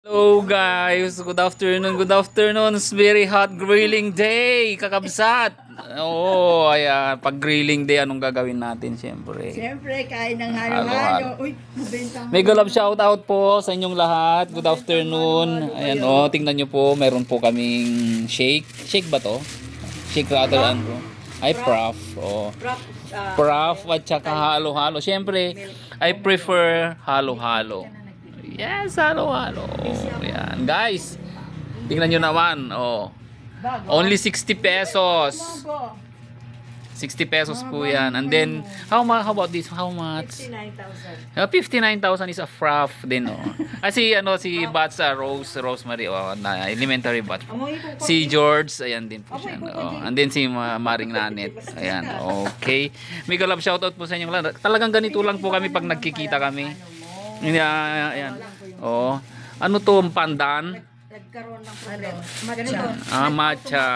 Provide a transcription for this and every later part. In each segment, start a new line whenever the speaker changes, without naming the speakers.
Hello guys, good afternoon, good afternoon. It's very hot grilling day, kakabsat. Oo, ayan, pag grilling day, anong gagawin natin siyempre?
Siyempre, kain ng
Halo-halo.
halo-halo. Uy, mabenta mo.
Mega love shout out po sa inyong lahat. Good afternoon. Ayan tingnan nyo po, meron po kaming shake. Shake ba to? Shake rather ano? Ay, prof. Oh. Prof at saka halo-halo. Siyempre, I prefer halo-halo. Yes, halo-halo. Yan, guys. Tingnan nyo naman, oh. Only 60 pesos. 60 pesos po yan. And then, how about this? How much?
59,000.
59,000 is a fraff din, oh. Si Bats, Rosemary, oh, na elementary Bats. Si George, ayan din po siya. Oh. And then si Maring Nanet. Ayan, okay. Mega love shoutout po sa inyong lahat. Talagang ganito lang po kami pag nagkikita kami. Ayan. Oh. Ano to, pandan?
Nagkaroon ng problema. Matcha.
Matcha.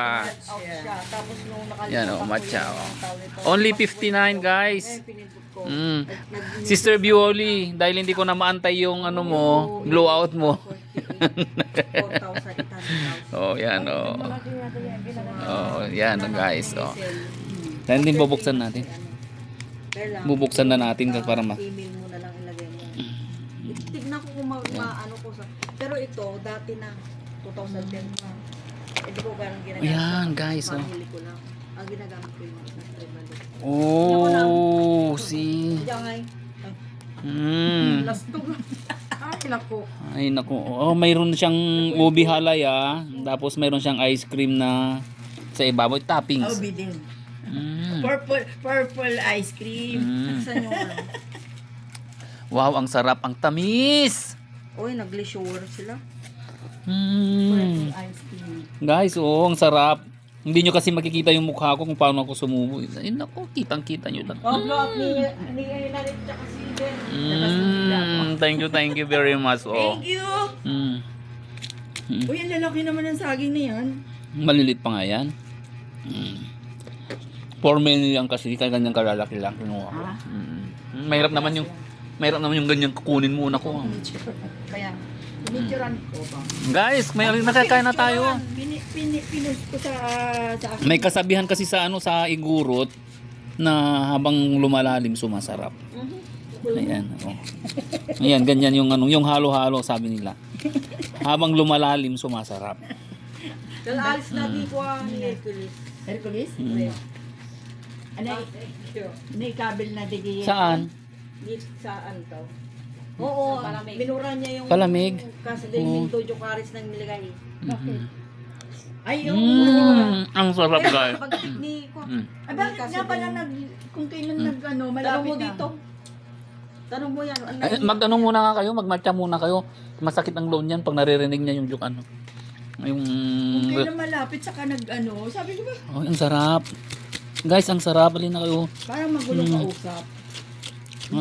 Tapos nung nakalimutan
Yan,
ko
matcha.
yung
Oh.
tawag nito.
Only 59, guys.
Pinindot ko.
Sister Bioli, dahil hindi ko na maantay yung ano mo, blowout mo.
4,800.
Oh, yan, oh. Oh, yan, guys, oh. Then din bubuksan natin. Bubuksan na natin para
Email mo na lang ilagay mo. Tignan ko kung maano ko sa... Pero ito, dati na, 2010 pa. Hindi ko ganun ginagamit.
Ayan, guys, oh.
Mahili ko lang. Ang ginagamit ko yung Tremalo.
Oh, see.
Diyan nga lastog. Ay, naku.
Ay, naku. Oh, mayroon siyang ubi halay, ah. Tapos mayroon siyang ice cream na sa ibabaw, toppings.
Obi din.
Mm.
Purple ice cream. Saan yung ano?
Wow, ang sarap, ang tamis.
Uy, nag-leisure sila. Ice cream.
Guys, oh, ang sarap. Hindi nyo kasi makikita yung mukha ko kung paano ako sumubo. Ay, naku, kitang-kita nyo lang.
Block ni Nalit tsaka si Ben.
Thank you very much. Oh.
Thank you!
Mm.
Uy, ang lalaki naman ng saging na yan.
Malilit pa nga yan. 4 million yan kasi, kaya ganyan kalalaki lang kinuha ko. Mahirap naman yung ganyan kukunin muna ko.
Kaya, pinicturan ko ba?
Guys, may nakakain na tayo.
Pinost ko sa akin.
May kasabihan kasi sa sa igurot na habang lumalalim sumasarap. Ayan, oh. Ayan, ganyan yung halo-halo sabi nila. Habang lumalalim sumasarap.
Dahil alis na di ko ni Hercules. Hercules? Ano kabel na digi.
Saan?
Saan to? Oo, minura niya yung
Palamig.
kasi din minto yung karis ng nilagay. Ay, yung
Ang sarap, guys.
pag-tik ni ko.
Bakit nga pala kung kailan
Tanong
malapit
mo
na.
dito. Tanong mo yan.
Mag-ano muna nga kayo, magmatcha muna kayo. Masakit ang loan yan pag naririnig niya yung ano. Yung
Kung kailan malapit saka sabi ko ba,
oh, ang sarap. Guys, ang sarap. Alin na kayo.
parang magulong kausap.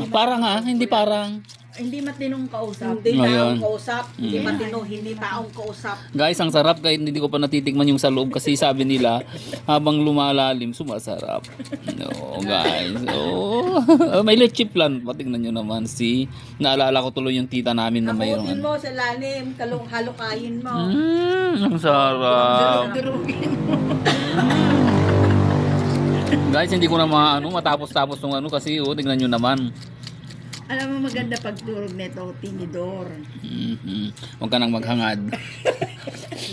Parang hindi parang.
Hindi matinong kausap.
Hindi
Ngayon.
taong kausap. Hindi matino, hindi taong kausap.
Guys, ang sarap kahit hindi ko pa natitikman yung sa loob kasi sabi nila habang lumalalim sumasarap. No, guys. Oh, may leche plan. Patingnan nyo naman naalala ko tuloy yung tita namin na mayroong
Hakutin mo sa lalim, halukayin mo.
ang sarap.
Durugin.
Guys, hindi ko na matapos-tapos ng kasi tingnan nyo naman.
Alam mo maganda pagturog nito, tinidor.
Huwag ka nang maghangad.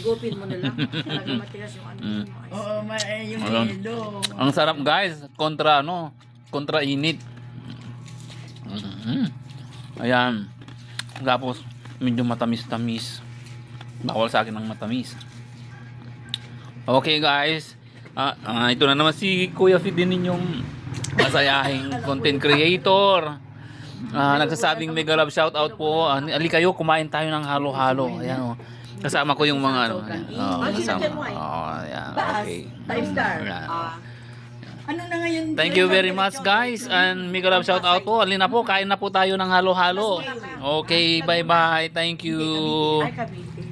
Gupin mo na lang. Talaga matigas yung ano mo.
Oo, yung
Alam.
tinidor.
Ang sarap, guys. Kontra init. Ayan. Tapos medyo matamis-tamis. Bawal sa akin ng matamis. Okay, guys. Ito na naman si Kuya Fid din ninyong masayahing content creator. Nagsasabing mega love shout out po. Ali kayo, kumain tayo ng halo-halo. Ayan, oh. Kasama ko yung mga ayan. Kasama. Ayan. Okay.
5 star.
Ayan.
Ano na ngayon?
Thank you very much, guys. And mega love shout out po. Alin na po, kain na po tayo ng halo-halo. Okay, bye-bye. Thank you.
Ay, Cavite.